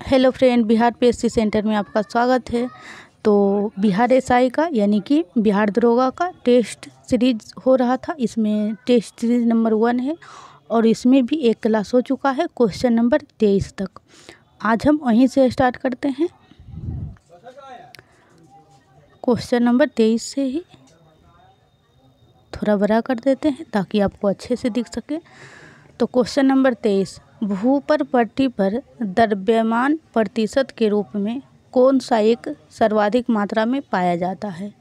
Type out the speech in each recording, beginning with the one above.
Hello friend, Bihar PSC centre में आपका स्वागत है। तो बिहार एसआई का यानी कि बिहार दरोगा का टेस्ट सीरीज हो रहा था। इसमें टेस्ट सीरीज नंबर 1 है और इसमें भी एक क्लास हो चुका है क्वेश्चन नंबर 23 तक। आज हम वहीं से स्टार्ट करते हैं, क्वेश्चन नंबर 23 से ही थोड़ा बड़ा कर देते हैं ताकि आपको अच्छे से दिख सके। तो क्वेश्चन नंबर 23, भूपर पट्टी पर द्रव्यमान प्रतिशत के रूप में कौन सा एक सर्वाधिक मात्रा में पाया जाता है।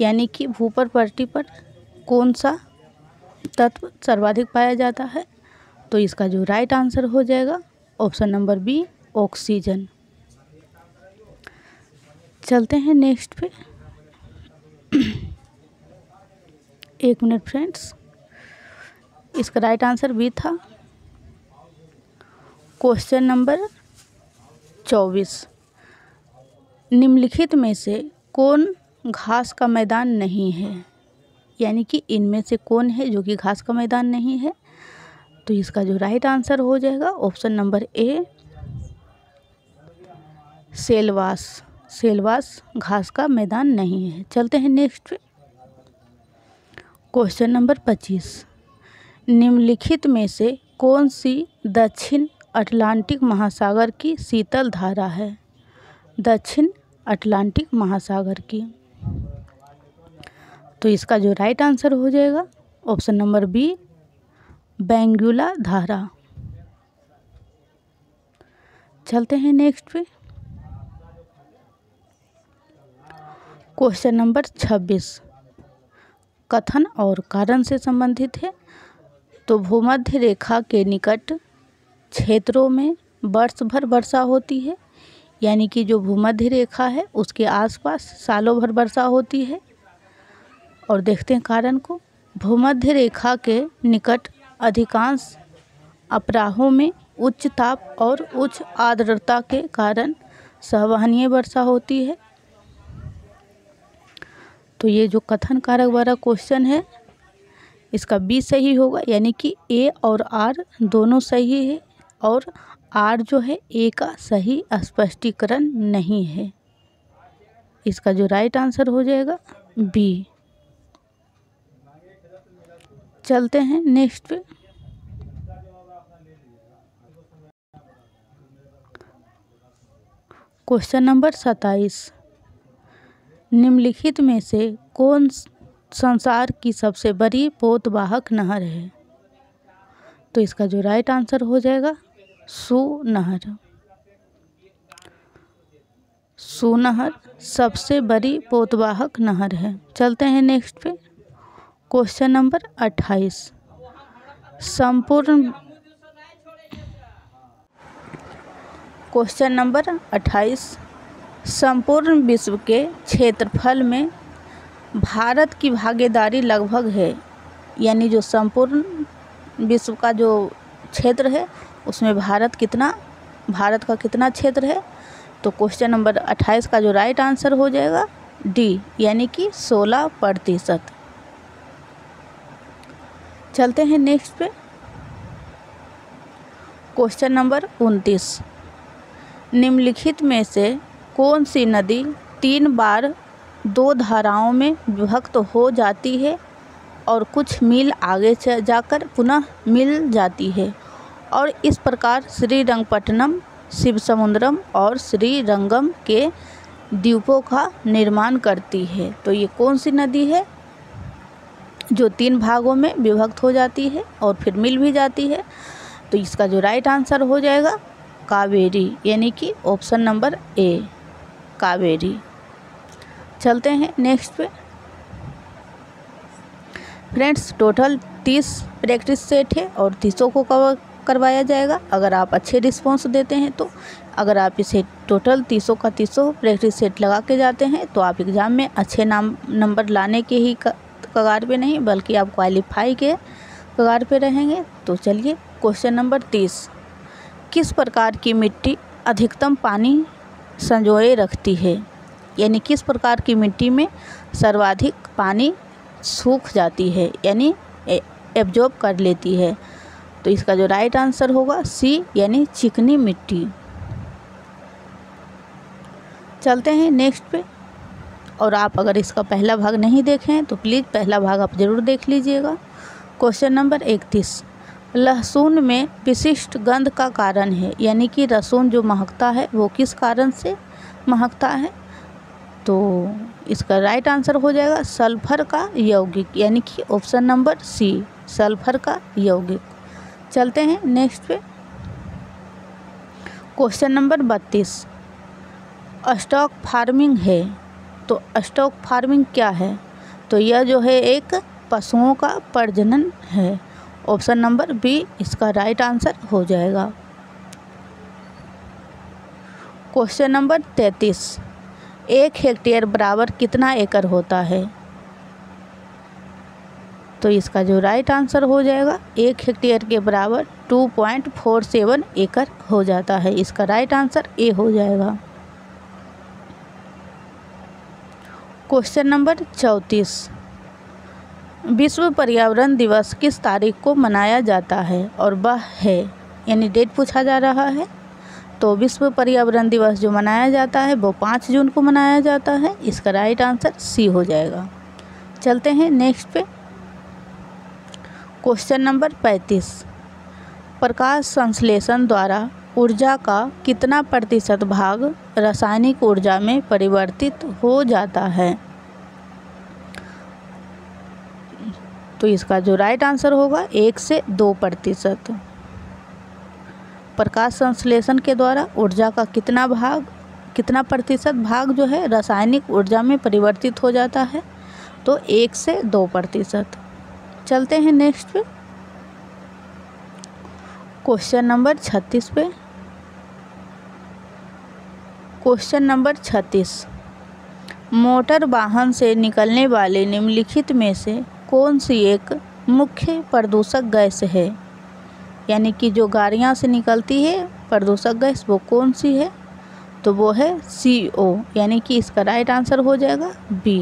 यानी कि भूपर पट्टी पर कौन सा तत्व सर्वाधिक पाया जाता है। तो इसका जो राइट आंसर हो जाएगा ऑप्शन नंबर बी, ऑक्सीजन। चलते हैं नेक्स्ट पे। एक मिनट फ्रेंड्स, इसका राइट आंसर बी था। क्वेश्चन नंबर 24, निम्नलिखित में से कौन घास का मैदान नहीं है। यानी कि इनमें से कौन है जो कि घास का मैदान नहीं है। तो इसका जो राइट आंसर हो जाएगा option number A, Silvassa. Silvassa घास का मैदान नहीं है। चलते हैं नेक्स्ट पे। क्वेश्चन नंबर 25, निम्नलिखित में से कौन सी दक्षिण अटलांटिक महासागर की शीतल धारा है। दक्षिण अटलांटिक महासागर की। तो इसका जो राइट आंसर हो जाएगा ऑप्शन नंबर बी, बेंगुला धारा। चलते हैं नेक्स्ट पे। क्वेश्चन नंबर 26, कथन और कारण से संबंधित है। तो भूमध्य रेखा के निकट क्षेत्रों में वर्ष भर वर्षा होती है। यानी कि जो भूमध्य रेखा है उसके आसपास सालों भर वर्षा होती है। और देखते हैं कारण को। भूमध्य रेखा के निकट अधिकांश अपराहों में उच्च ताप और उच्च आर्द्रता के कारण संवहनीय वर्षा होती है। तो ये जो कथन कारक वाला क्वेश्चन है इसका बी सही होगा। यानी कि ए और आर दोनों सही है और आर जो है ए का सही स्पष्टीकरण नहीं है। इसका जो राइट आंसर हो जाएगा बी। चलते हैं नेक्स्ट पे। क्वेश्चन नंबर 27, निम्नलिखित में से कौन संसार की सबसे बड़ी पोतवाहक नहर है। तो इसका जो राइट आंसर हो जाएगा सू नहर। सू नहर सबसे बड़ी पोतवाहक नहर है। चलते हैं नेक्स्ट पे। क्वेश्चन नंबर 28, क्वेश्चन नंबर 28, संपूर्ण विश्व के क्षेत्रफल में भारत की भागीदारी लगभग है। यानी जो संपूर्ण विश्व का जो क्षेत्र है उसमें भारत का कितना क्षेत्र है। तो क्वेश्चन नंबर 28 का जो राइट आंसर हो जाएगा डी, यानी कि 16%। चलते हैं नेक्स्ट पे। क्वेश्चन नंबर 29, निम्नलिखित में से कौन सी नदी 3 बार 2 धाराओं में विभक्त हो जाती है और कुछ मील आगे जाकर पुनः मिल जाती है और इस प्रकार श्रीरंगपट्टनम, शिवसमुद्रम और श्रीरंगम के द्वीपों का निर्माण करती है। तो ये कौन सी नदी है जो 3 भागों में विभक्त हो जाती है और फिर मिल भी जाती है। तो इसका जो राइट आंसर हो जाएगा कावेरी, यानी कि ऑप्शन नंबर ए, कावेरी। चलते हैं नेक्स्ट पे। फ्रेंड्स, टोटल 30 प्रैक्टिस सेट है और 30 को कवर करवाया जाएगा अगर आप अच्छे रिस्पॉन्स देते हैं। तो अगर आप इसे टोटल 30 का 30 प्रैक्टिस सेट लगा के जाते हैं तो आप एग्ज़ाम में अच्छे नंबर लाने के ही कगार पे नहीं बल्कि आप क्वालिफाई के कगार पे रहेंगे। तो चलिए क्वेश्चन नंबर 30, किस प्रकार की मिट्टी अधिकतम पानी संजोए रखती है। यानी किस प्रकार की मिट्टी में सर्वाधिक पानी सूख जाती है यानी एब्जॉर्ब कर लेती है। तो इसका जो राइट आंसर होगा सी, यानी चिकनी मिट्टी। चलते हैं नेक्स्ट पे। और आप अगर इसका पहला भाग नहीं देखें हैं तो प्लीज़ पहला भाग आप ज़रूर देख लीजिएगा। क्वेश्चन नंबर 31, लहसुन में विशिष्ट गंध का कारण है, यानी कि लहसुन जो महकता है वो किस कारण से महकता है? तो इसका राइट आंसर हो जाएगा सल्फर का यौगिक, यानी कि ऑप्शन नंबर सी, सल्फर का यौगिक। चलते हैं नेक्स्ट पे। क्वेश्चन नंबर 32, स्टॉक फार्मिंग है, तो स्टॉक फार्मिंग क्या है? तो यह जो है एक पशुओं का प्रजनन है। ऑप्शन नंबर बी इसका राइट आंसर हो जाएगा। क्वेश्चन नंबर 33, 1 हेक्टेयर बराबर कितना एकड़ होता है? तो इसका जो राइट आंसर हो जाएगा 1 हेक्टेयर के बराबर 2.47 एकड़ हो जाता है। इसका राइट आंसर ए हो जाएगा। क्वेश्चन नंबर 34, विश्व पर्यावरण दिवस किस तारीख को मनाया जाता है? और वह है, यानी डेट पूछा जा रहा है। तो विश्व पर्यावरण दिवस जो मनाया जाता है वो 5 जून को मनाया जाता है। इसका राइट आंसर सी हो जाएगा। चलते हैं नेक्स्ट पे। क्वेश्चन नंबर 35, प्रकाश संश्लेषण द्वारा ऊर्जा का कितना प्रतिशत भाग रासायनिक ऊर्जा में परिवर्तित हो जाता है? तो इसका जो राइट आंसर होगा 1 से 2%। प्रकाश संश्लेषण के द्वारा ऊर्जा का कितना प्रतिशत भाग जो है रासायनिक ऊर्जा में परिवर्तित हो जाता है? तो 1 से 2%। चलते हैं नेक्स्ट पे। क्वेश्चन नंबर 36 पे। क्वेश्चन नंबर 36, मोटर वाहन से निकलने वाले निम्नलिखित में से कौन सी एक मुख्य प्रदूषक गैस है? यानी कि जो गाड़ियाँ से निकलती है प्रदूषक गैस वो कौन सी है? तो वो है CO, यानी कि इसका राइट आंसर हो जाएगा बी।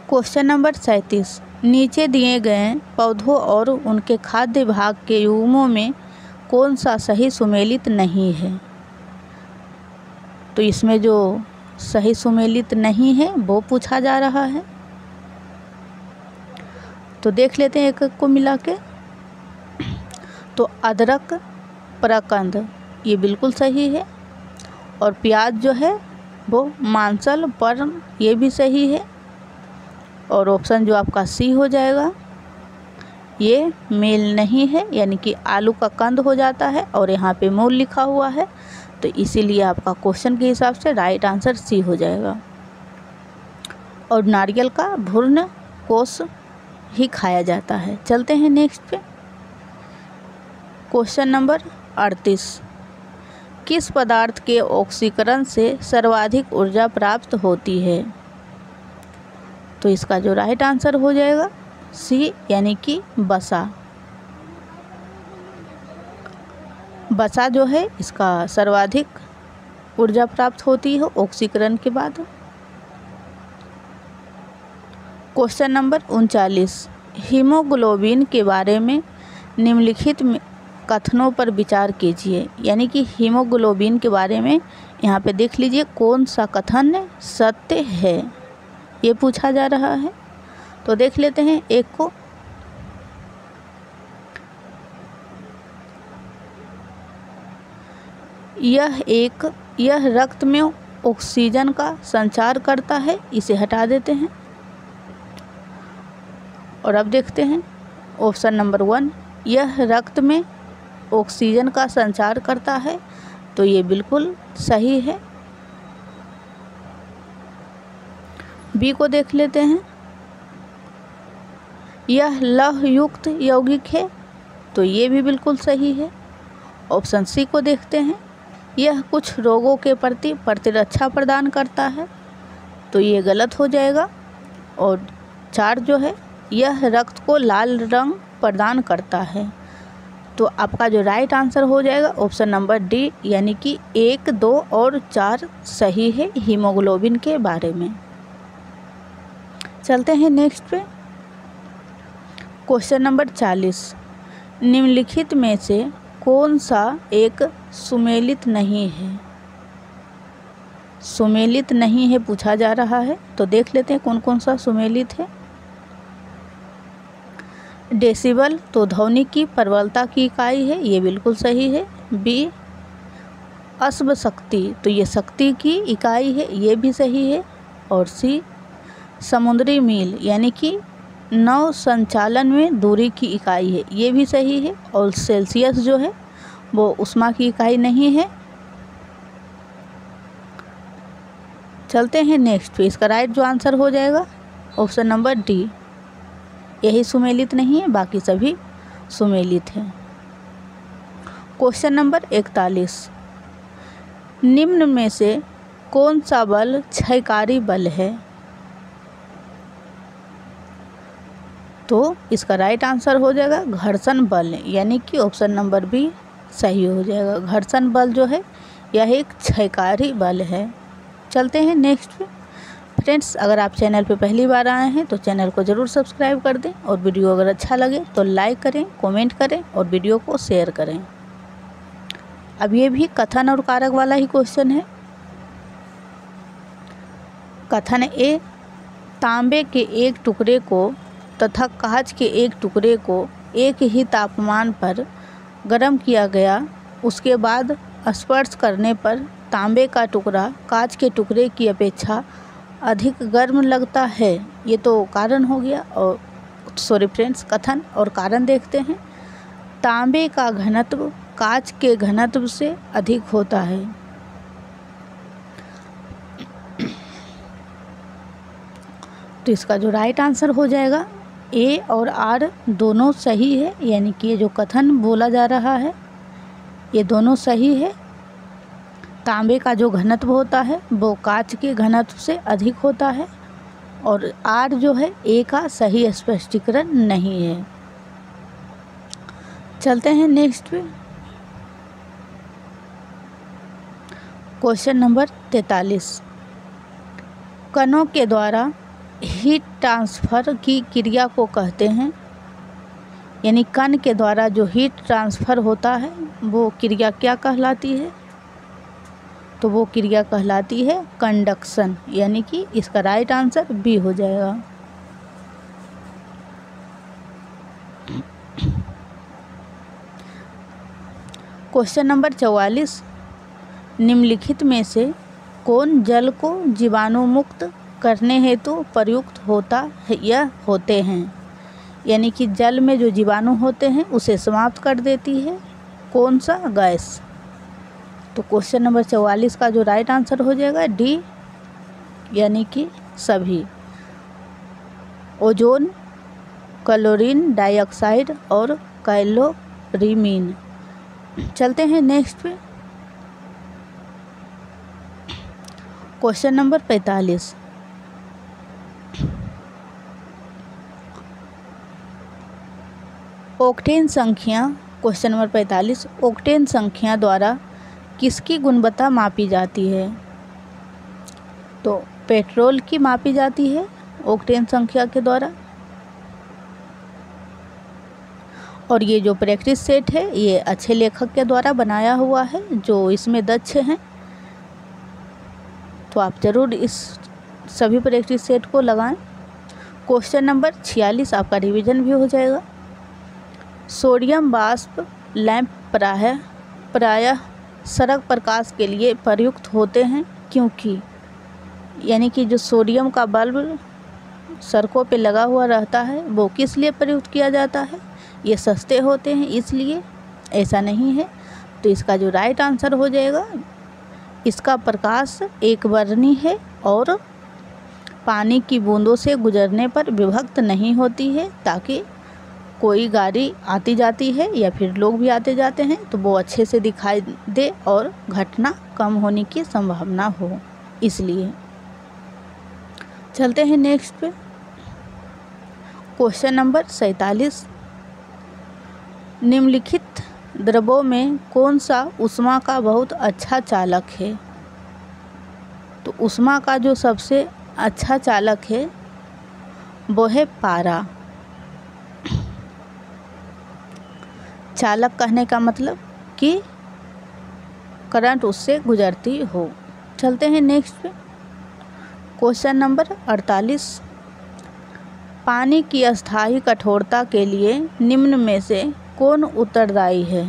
क्वेश्चन नंबर 37, नीचे दिए गए पौधों और उनके खाद्य भाग के युग्मों में कौन सा सही सुमेलित नहीं है? तो इसमें जो सही सुमेलित नहीं है वो पूछा जा रहा है। तो देख लेते हैं एक एक को मिला के। तो अदरक, प्रकंद ये बिल्कुल सही है। और प्याज जो है वो मांसल, पर्न ये भी सही है। और ऑप्शन जो आपका सी हो जाएगा ये मेल नहीं है, यानी कि आलू का कंद हो जाता है और यहाँ पे मूल लिखा हुआ है। तो इसीलिए आपका क्वेश्चन के हिसाब से राइट आंसर सी हो जाएगा। और नारियल का भूर्ण कोष ही खाया जाता है। चलते हैं नेक्स्ट पे। क्वेश्चन नंबर 38, किस पदार्थ के ऑक्सीकरण से सर्वाधिक ऊर्जा प्राप्त होती है? तो इसका जो राइट आंसर हो जाएगा सी, यानी कि वसा। वसा जो है इसका सर्वाधिक ऊर्जा प्राप्त होती है ऑक्सीकरण के बाद। क्वेश्चन नंबर 39, हीमोग्लोबिन के बारे में निम्नलिखित कथनों पर विचार कीजिए। यानी कि हीमोग्लोबिन के बारे में यहाँ पे देख लीजिए कौन सा कथन सत्य है, ये पूछा जा रहा है। तो देख लेते हैं एक को। यह रक्त में ऑक्सीजन का संचार करता है, इसे हटा देते हैं। और अब देखते हैं ऑप्शन नंबर 1, यह रक्त में ऑक्सीजन का संचार करता है। तो ये बिल्कुल सही है। बी को देख लेते हैं, यह लौह युक्त यौगिक है। तो ये भी बिल्कुल सही है। ऑप्शन सी को देखते हैं, यह कुछ रोगों के प्रति प्रतिरक्षा प्रदान करता है। तो ये गलत हो जाएगा। और 4 जो है, यह रक्त को लाल रंग प्रदान करता है। तो आपका जो राइट आंसर हो जाएगा ऑप्शन नंबर डी, यानी कि 1, 2 और 4 सही है हीमोग्लोबिन के बारे में। चलते हैं नेक्स्ट पे। क्वेश्चन नंबर 40, निम्नलिखित में से कौन सा एक सुमेलित नहीं है? सुमेलित नहीं है पूछा जा रहा है, तो देख लेते हैं कौन कौन सा सुमेलित है। डेसिबल तो ध्वनि की प्रबलता की इकाई है, ये बिल्कुल सही है। बी अश्व शक्ति तो ये शक्ति की इकाई है, ये भी सही है। और सी समुद्री मील यानी कि नौ संचालन में दूरी की इकाई है, ये भी सही है। और सेल्सियस जो है वो ऊष्मा की इकाई नहीं है। चलते हैं नेक्स्ट पे। इसका राइट जो आंसर हो जाएगा ऑप्शन नंबर डी, यही सुमेलित नहीं है, बाकी सभी सुमेलित हैं। क्वेश्चन नंबर 41, निम्न में से कौन सा बल क्षयकारी बल है? तो इसका राइट आंसर हो जाएगा घर्षण बल, यानी कि ऑप्शन नंबर बी सही हो जाएगा। घर्षण बल जो है यह एक क्षयकारी बल है। चलते हैं नेक्स्ट पे। फ्रेंड्स, अगर आप चैनल पे पहली बार आए हैं तो चैनल को ज़रूर सब्सक्राइब कर दें, और वीडियो अगर अच्छा लगे तो लाइक करें, कमेंट करें और वीडियो को शेयर करें। अब ये भी कथन और कारक वाला ही क्वेश्चन है। कथन ए, तांबे के एक टुकड़े को तथा कांच के एक टुकड़े को एक ही तापमान पर गर्म किया गया, उसके बाद स्पर्श करने पर तांबे का टुकड़ा कांच के टुकड़े की अपेक्षा अधिक गर्म लगता है। ये तो कारण हो गया, और सॉरी फ्रेंड्स, कथन और कारण देखते हैं। तांबे का घनत्व कांच के घनत्व से अधिक होता है। तो इसका जो राइट आंसर हो जाएगा ए और आर दोनों सही है, यानी कि ये जो कथन बोला जा रहा है ये दोनों सही है। तांबे का जो घनत्व होता है वो कांच के घनत्व से अधिक होता है, और आर जो है ए का सही स्पष्टीकरण नहीं है। चलते हैं नेक्स्ट पे। क्वेश्चन नंबर 43, कणों के द्वारा हीट ट्रांसफ़र की क्रिया को कहते हैं, यानी कण के द्वारा जो हीट ट्रांसफ़र होता है वो क्रिया क्या कहलाती है? तो वो क्रिया कहलाती है कंडक्शन, यानी कि इसका राइट आंसर बी हो जाएगा। क्वेश्चन नंबर 44, निम्नलिखित में से कौन जल को जीवाणु मुक्त करने हेतु प्रयुक्त होता है या होते हैं? यानी कि जल में जो जीवाणु होते हैं उसे समाप्त कर देती है कौन सा गैस? तो क्वेश्चन नंबर 44 का जो राइट आंसर हो जाएगा डी, यानी कि सभी। ओजोन, क्लोरीन डाइऑक्साइड और कैलोरीमीन। चलते हैं नेक्स्ट पे। क्वेश्चन नंबर 45, ऑक्टेन संख्या। क्वेश्चन नंबर 45, ऑक्टेन संख्या द्वारा किसकी गुणवत्ता मापी जाती है? तो पेट्रोल की मापी जाती है ऑक्टेन संख्या के द्वारा। और ये जो प्रैक्टिस सेट है ये अच्छे लेखक के द्वारा बनाया हुआ है जो इसमें दक्ष हैं, तो आप ज़रूर इस सभी प्रैक्टिस सेट को लगाएं। क्वेश्चन नंबर 46 आपका रिवीजन भी हो जाएगा। सोडियम वाष्प लैंप प्रायः सड़क प्रकाश के लिए प्रयुक्त होते हैं, क्योंकि यानी कि जो सोडियम का बल्ब सड़कों पे लगा हुआ रहता है वो किस लिए प्रयुक्त किया जाता है? ये सस्ते होते हैं इसलिए, ऐसा नहीं है। तो इसका जो राइट आंसर हो जाएगा, इसका प्रकाश एक वर्णी है और पानी की बूंदों से गुजरने पर विभक्त नहीं होती है, ताकि कोई गाड़ी आती जाती है या फिर लोग भी आते जाते हैं तो वो अच्छे से दिखाई दे और घटना कम होने की संभावना हो, इसलिए। चलते हैं नेक्स्ट पे। क्वेश्चन नंबर 47, निम्नलिखित द्रवों में कौन सा ऊष्मा का बहुत अच्छा चालक है? तो ऊष्मा का जो सबसे अच्छा चालक है वो है पारा। चालक कहने का मतलब कि करंट उससे गुजरती हो। चलते हैं नेक्स्ट पे। क्वेश्चन नंबर 48, पानी की अस्थायी कठोरता के लिए निम्न में से कौन उत्तरदायी है?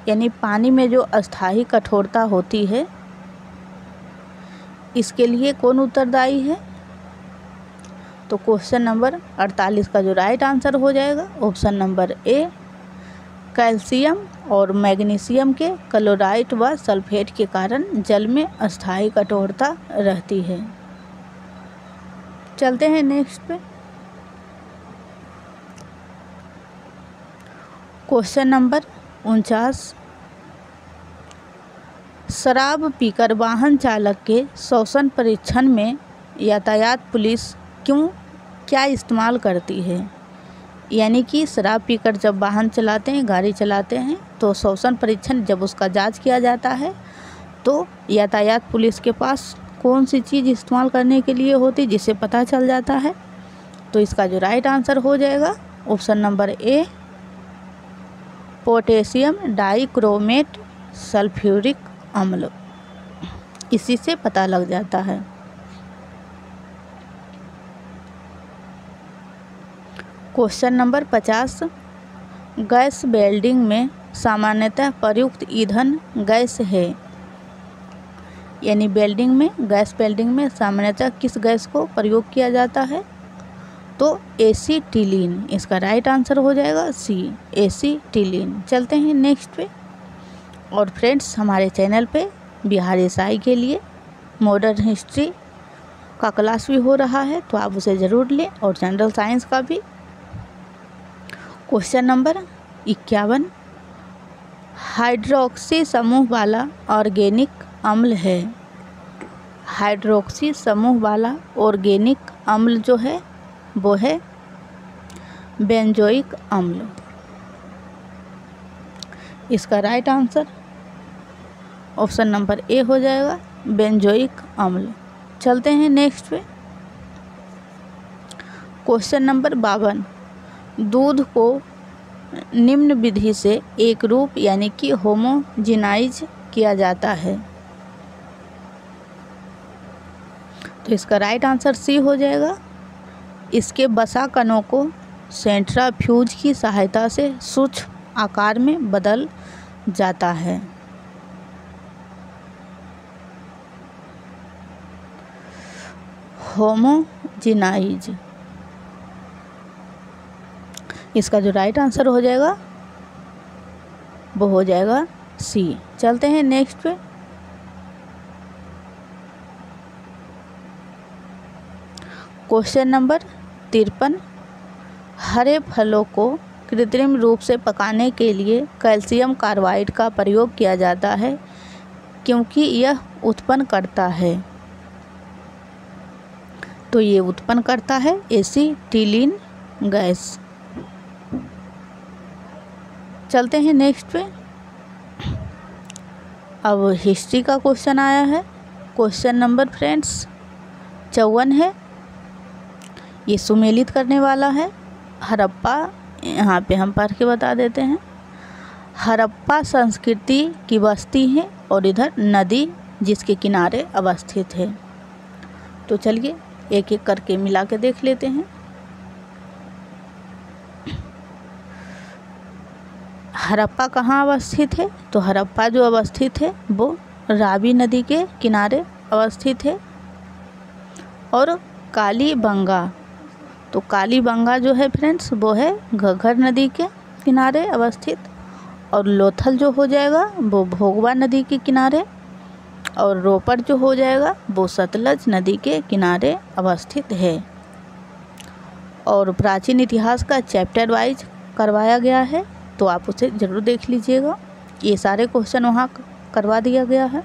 यानी पानी में जो अस्थायी कठोरता होती है इसके लिए कौन उत्तरदायी है? तो क्वेश्चन नंबर 48 का जो राइट आंसर हो जाएगा ऑप्शन नंबर ए, कैल्शियम और मैग्नीशियम के क्लोराइड व सल्फेट के कारण जल में अस्थायी कठोरता रहती है। चलते हैं नेक्स्ट पे। क्वेश्चन नंबर 49, शराब पीकर वाहन चालक के श्वसन परीक्षण में यातायात पुलिस क्या इस्तेमाल करती है? यानी कि शराब पीकर जब वाहन चलाते हैं, गाड़ी चलाते हैं, तो श्वसन परीक्षण जब उसका जांच किया जाता है तो यातायात पुलिस के पास कौन सी चीज़ इस्तेमाल करने के लिए होती जिससे पता चल जाता है? तो इसका जो राइट आंसर हो जाएगा option number A, potassium dichromate sulphuric अम्ल, इसी से पता लग जाता है। क्वेश्चन नंबर 50, गैस वेल्डिंग में सामान्यतः प्रयुक्त ईंधन गैस है। यानी वेल्डिंग में, गैस वेल्डिंग में सामान्यतः किस गैस को प्रयोग किया जाता है? तो एसीटिलीन, इसका राइट आंसर हो जाएगा सी, एसीटिलीन। चलते हैं नेक्स्ट पे। और फ्रेंड्स, हमारे चैनल पे बिहार एसआई के लिए मॉडर्न हिस्ट्री का क्लास भी हो रहा है, तो आप उसे ज़रूर लें, और जनरल साइंस का भी। क्वेश्चन नंबर 51, हाइड्रोक्सी समूह वाला ऑर्गेनिक अम्ल है। हाइड्रोक्सी समूह वाला ऑर्गेनिक अम्ल जो है वो है बेंजोइक अम्ल। इसका right answer option number A हो जाएगा, बेंजोइक अम्ल। चलते हैं नेक्स्ट पे। क्वेश्चन नंबर 52, दूध को निम्न विधि से एक रूप यानी कि होमोजिनाइज किया जाता है। तो इसका राइट आंसर सी हो जाएगा, इसके वसा कणों को सेंट्रीफ्यूज की सहायता से सूक्ष्म आकार में बदल जाता है। होमोजिनाइज, इसका जो राइट आंसर हो जाएगा वो हो जाएगा सी। चलते हैं नेक्स्ट पे। क्वेश्चन नंबर 53, हरे फलों को कृत्रिम रूप से पकाने के लिए कैल्शियम कार्बाइड का प्रयोग किया जाता है क्योंकि यह उत्पन्न करता है। तो ये उत्पन्न करता है एसीटिलीन गैस। चलते हैं नेक्स्ट पे। अब हिस्ट्री का क्वेश्चन आया है। क्वेश्चन नंबर फ्रेंड्स 54 है, ये सुमेलित करने वाला है। हड़प्पा, यहाँ पे हम पढ़ के बता देते हैं। हड़प्पा संस्कृति की बस्ती है और इधर नदी जिसके किनारे अवस्थित है। तो चलिए एक एक करके मिला के देख लेते हैं। हड़प्पा कहाँ अवस्थित है? तो हड़प्पा जो अवस्थित है वो रावी नदी के किनारे अवस्थित है। और कालीबंगा, तो कालीबंगा जो है फ्रेंड्स वो है घग्गर नदी के किनारे अवस्थित। और लोथल जो हो जाएगा वो भोगवा नदी के किनारे। और रोपड़ जो हो जाएगा वो सतलज नदी के किनारे अवस्थित है। और प्राचीन इतिहास का चैप्टर वाइज करवाया गया है, तो आप उसे ज़रूर देख लीजिएगा। ये सारे क्वेश्चन वहाँ करवा दिया गया है।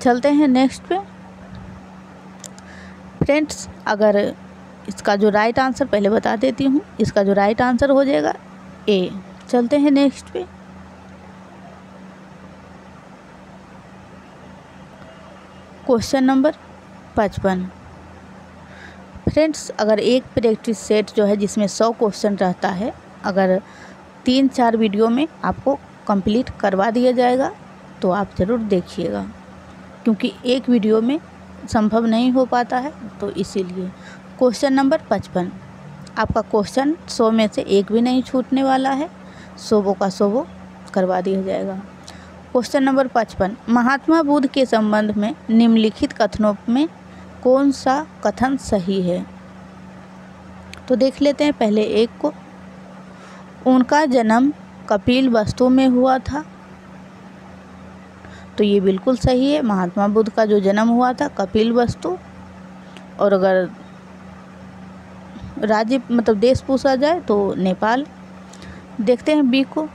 चलते हैं नेक्स्ट पे। फ्रेंड्स, अगर इसका जो राइट आंसर पहले बता देती हूँ, इसका जो राइट आंसर हो जाएगा ए। चलते हैं नेक्स्ट पे। Question number 55। फ्रेंड्स, अगर एक प्रैक्टिस सेट जो है जिसमें 100 क्वेश्चन रहता है, अगर 3-4 वीडियो में आपको कंप्लीट करवा दिया जाएगा, तो आप ज़रूर देखिएगा, क्योंकि एक वीडियो में संभव नहीं हो पाता है, तो इसीलिए। क्वेश्चन नंबर 55, आपका क्वेश्चन 100 में से एक भी नहीं छूटने वाला है, 100 का 100 करवा दिया जाएगा। क्वेश्चन नंबर 55, महात्मा बुद्ध के संबंध में निम्नलिखित कथनों में कौन सा कथन सही है? तो देख लेते हैं पहले एक को। उनका जन्म कपिलवस्तु में हुआ था, तो ये बिल्कुल सही है। महात्मा बुद्ध का जो जन्म हुआ था कपिलवस्तु, और अगर राज्य मतलब देश पूछा जाए तो नेपाल। देखते हैं बी को।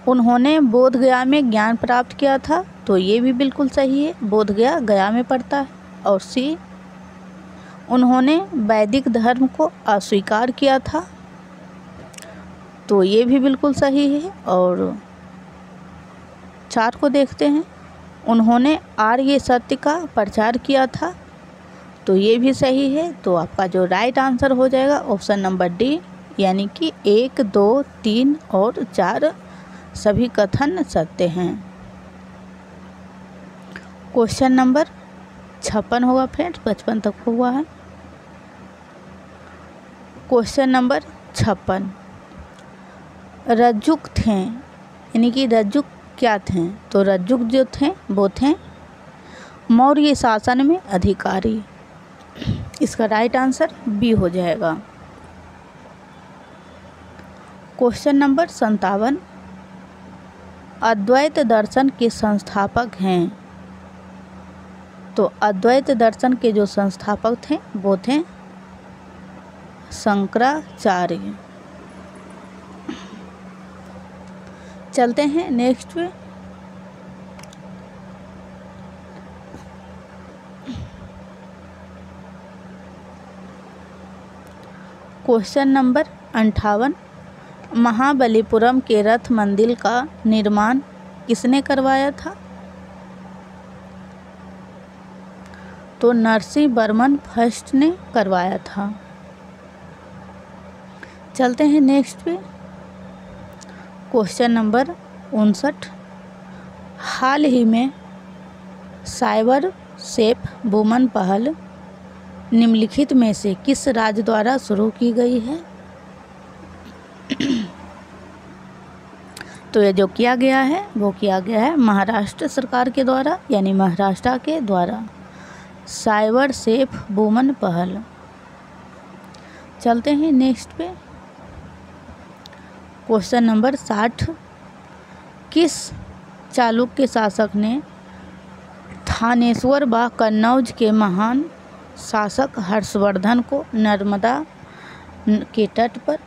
उन्होंने बोध गया में ज्ञान प्राप्त किया था, तो ये भी बिल्कुल सही है, बोध गया गया में पड़ता है। और सी, उन्होंने वैदिक धर्म को अस्वीकार किया था, तो ये भी बिल्कुल सही है। और 4 को देखते हैं, उन्होंने आर्य सत्य का प्रचार किया था, तो ये भी सही है। तो आपका जो राइट आंसर हो जाएगा ऑप्शन नंबर डी, यानी कि 1, 2, 3 और 4 सभी कथन सत्य हैं। क्वेश्चन नंबर 56 होगा फ्रेंड्स, 55 तक हुआ है। क्वेश्चन नंबर 56, रज्जुक थे, यानी कि रज्जुक क्या थे? तो रज्जुक जो थे वो थे मौर्य शासन में अधिकारी। इसका राइट आंसर बी हो जाएगा। क्वेश्चन नंबर 57, अद्वैत दर्शन के संस्थापक हैं। तो अद्वैत दर्शन के जो संस्थापक थे वो थे शंकराचार्य। चलते हैं नेक्स्ट पे। क्वेश्चन नंबर 58, महाबलीपुरम के रथ मंदिर का निर्माण किसने करवाया था? तो नरसिंह वर्मन फर्स्ट ने करवाया था। चलते हैं नेक्स्ट पे। क्वेश्चन नंबर 59, हाल ही में साइबर सेफ वुमन पहल निम्नलिखित में से किस राज्य द्वारा शुरू की गई है? तो ये जो किया गया है वो किया गया है महाराष्ट्र सरकार के द्वारा, यानी महाराष्ट्र के द्वारा साइबर सेफ वुमन पहल। चलते हैं नेक्स्ट पे। क्वेश्चन नंबर 60, किस चालुक्य शासक ने थानेश्वर व कन्नौज के महान शासक हर्षवर्धन को नर्मदा के तट पर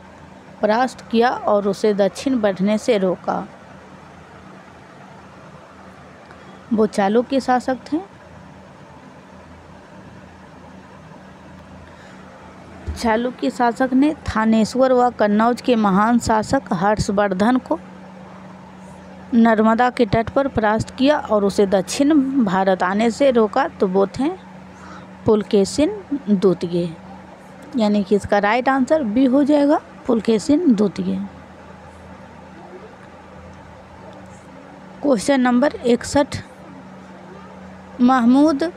परास्त किया और उसे दक्षिण बढ़ने से रोका? वो चालुक्य शासक थे। चालुक्य शासक ने थानेश्वर व कन्नौज के महान शासक हर्षवर्धन को नर्मदा के तट पर परास्त किया और उसे दक्षिण भारत आने से रोका, तो वो थे पुलकेशिन द्वितीय, यानी कि इसका राइट आंसर बी हो जाएगा, पुलकेशिन द्वितीय। क्वेश्चन नंबर 61, महमूद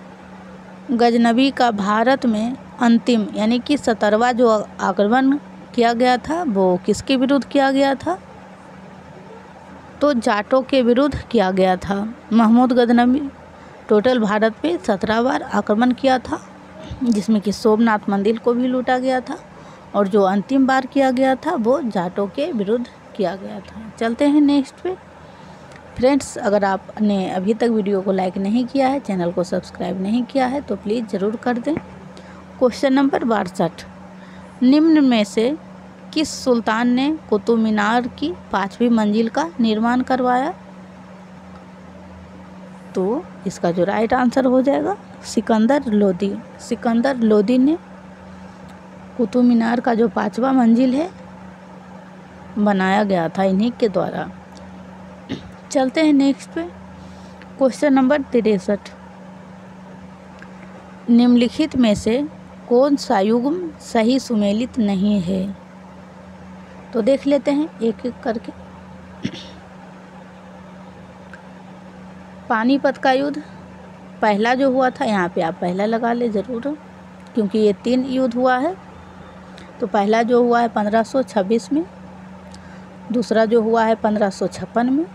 गजनबी का भारत में अंतिम यानी कि 17वां जो आक्रमण किया गया था वो किसके विरुद्ध किया गया था? तो जाटों के विरुद्ध किया गया था। महमूद गजनबी टोटल भारत पे 17 बार आक्रमण किया था, जिसमें कि सोमनाथ मंदिर को भी लूटा गया था, और जो अंतिम बार किया गया था वो जाटों के विरुद्ध किया गया था। चलते हैं नेक्स्ट पे। फ्रेंड्स, अगर आपने अभी तक वीडियो को लाइक नहीं किया है, चैनल को सब्सक्राइब नहीं किया है, तो प्लीज़ ज़रूर कर दें। क्वेश्चन नंबर 62, निम्न में से किस सुल्तान ने कुतुब मीनार की 5वीं मंजिल का निर्माण करवाया? तो इसका जो राइट आंसर हो जाएगा सिकंदर लोदी। सिकंदर लोदी ने कुतुब मीनार का जो 5वां मंजिल है बनाया गया था इन्हीं के द्वारा। चलते हैं नेक्स्ट पे। क्वेश्चन नंबर 63, निम्नलिखित में से कौन सा युग्म सही सुमेलित नहीं है? तो देख लेते हैं एक एक करके। पानीपत का युद्ध पहला जो हुआ था, यहाँ पे आप पहला लगा ले ज़रूर, क्योंकि ये 3 युद्ध हुआ है। तो पहला जो हुआ है 1526 में, दूसरा जो हुआ है 1556 में,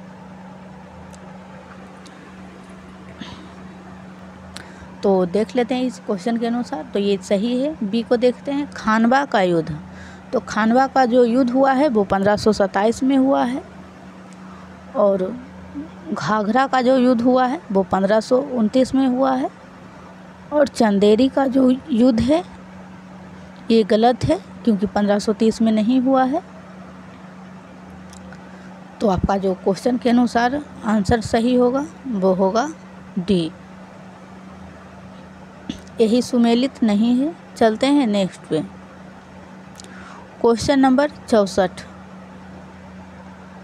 तो देख लेते हैं इस क्वेश्चन के अनुसार। तो ये सही है। बी को देखते हैं, खानवा का युद्ध। तो खानवा का जो युद्ध हुआ है वो 1527 में हुआ है, और घाघरा का जो युद्ध हुआ है वो 1529 में हुआ है, और चंदेरी का जो युद्ध है ये गलत है, क्योंकि 1530 में नहीं हुआ है। तो आपका जो क्वेश्चन के अनुसार आंसर सही होगा वो होगा डी, यही सुमेलित नहीं है। चलते हैं नेक्स्ट पे। क्वेश्चन नंबर 64,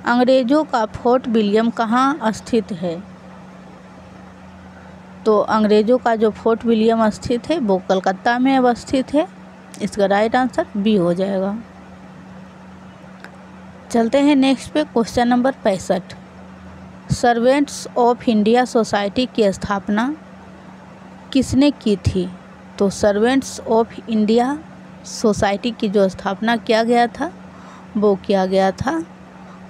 अंग्रेज़ों का फोर्ट विलियम कहाँ स्थित है? तो अंग्रेज़ों का जो फोर्ट विलियम स्थित है वो कलकत्ता में अवस्थित है। इसका राइट आंसर बी हो जाएगा। चलते हैं नेक्स्ट पे। Question number 65, servants of India society की स्थापना किसने की थी? तो सर्वेंट्स ऑफ इंडिया सोसाइटी की जो स्थापना किया गया था वो किया गया था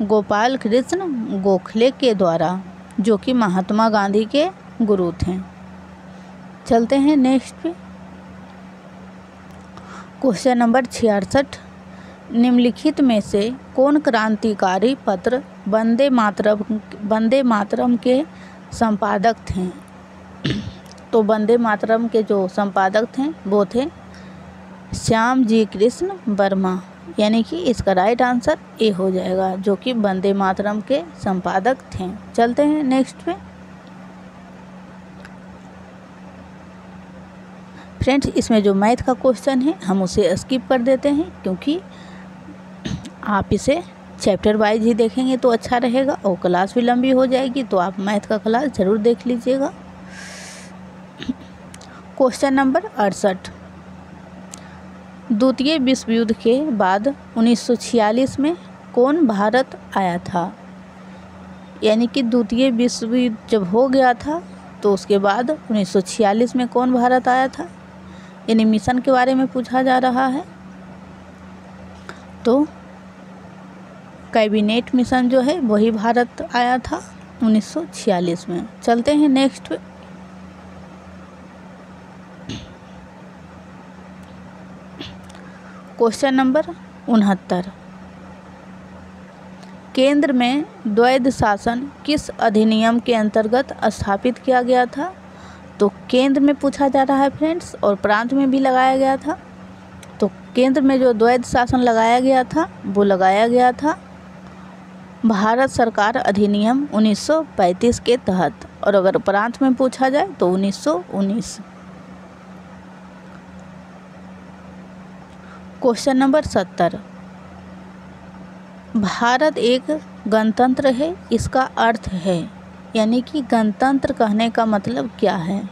गोपाल कृष्ण गोखले के द्वारा, जो कि महात्मा गांधी के गुरु थे। चलते हैं नेक्स्ट पे। क्वेश्चन नंबर 66, निम्नलिखित में से कौन क्रांतिकारी पत्र वंदे मातरम के संपादक थे? तो वंदे मातरम के जो संपादक थे वो थे श्याम जी कृष्ण वर्मा, यानी कि इसका राइट आंसर ए हो जाएगा, जो कि वंदे मातरम के संपादक थे। चलते हैं नेक्स्ट पे। फ्रेंड्स, इसमें जो मैथ का क्वेश्चन है हम उसे स्किप कर देते हैं, क्योंकि आप इसे चैप्टर वाइज ही देखेंगे तो अच्छा रहेगा, और क्लास भी लंबी हो जाएगी, तो आप मैथ का क्लास ज़रूर देख लीजिएगा। क्वेश्चन नंबर 68, द्वितीय विश्व युद्ध के बाद 1946 में कौन भारत आया था? यानी कि द्वितीय विश्व युद्ध जब हो गया था तो उसके बाद 1946 में कौन भारत आया था? यानी मिशन के बारे में पूछा जा रहा है। तो कैबिनेट मिशन जो है वही भारत आया था 1946 में। चलते हैं नेक्स्ट पे। क्वेश्चन नंबर 69, केंद्र में द्वैध शासन किस अधिनियम के अंतर्गत स्थापित किया गया था? तो केंद्र में पूछा जा रहा है फ्रेंड्स, और प्रांत में भी लगाया गया था। तो केंद्र में जो द्वैध शासन लगाया गया था वो लगाया गया था भारत सरकार अधिनियम 1935 के तहत, और अगर प्रांत में पूछा जाए तो 1919। क्वेश्चन नंबर 70, भारत एक गणतंत्र है, इसका अर्थ है? यानी कि गणतंत्र कहने का मतलब क्या है?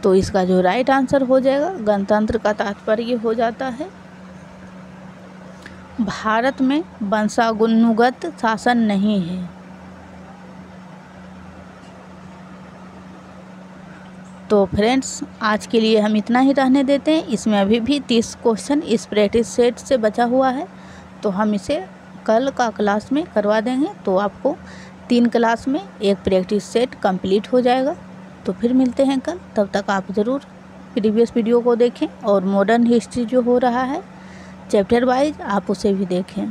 तो इसका जो राइट आंसर हो जाएगा, गणतंत्र का तात्पर्य हो जाता है भारत में वंशानुगत शासन नहीं है। तो फ्रेंड्स, आज के लिए हम इतना ही रहने देते हैं। इसमें अभी भी 30 क्वेश्चन इस प्रैक्टिस सेट से बचा हुआ है, तो हम इसे कल का क्लास में करवा देंगे, तो आपको 3 क्लास में एक प्रैक्टिस सेट कंप्लीट हो जाएगा। तो फिर मिलते हैं कल, तब तक आप ज़रूर प्रीवियस वीडियो को देखें, और मॉडर्न हिस्ट्री जो हो रहा है चैप्टर वाइज आप उसे भी देखें।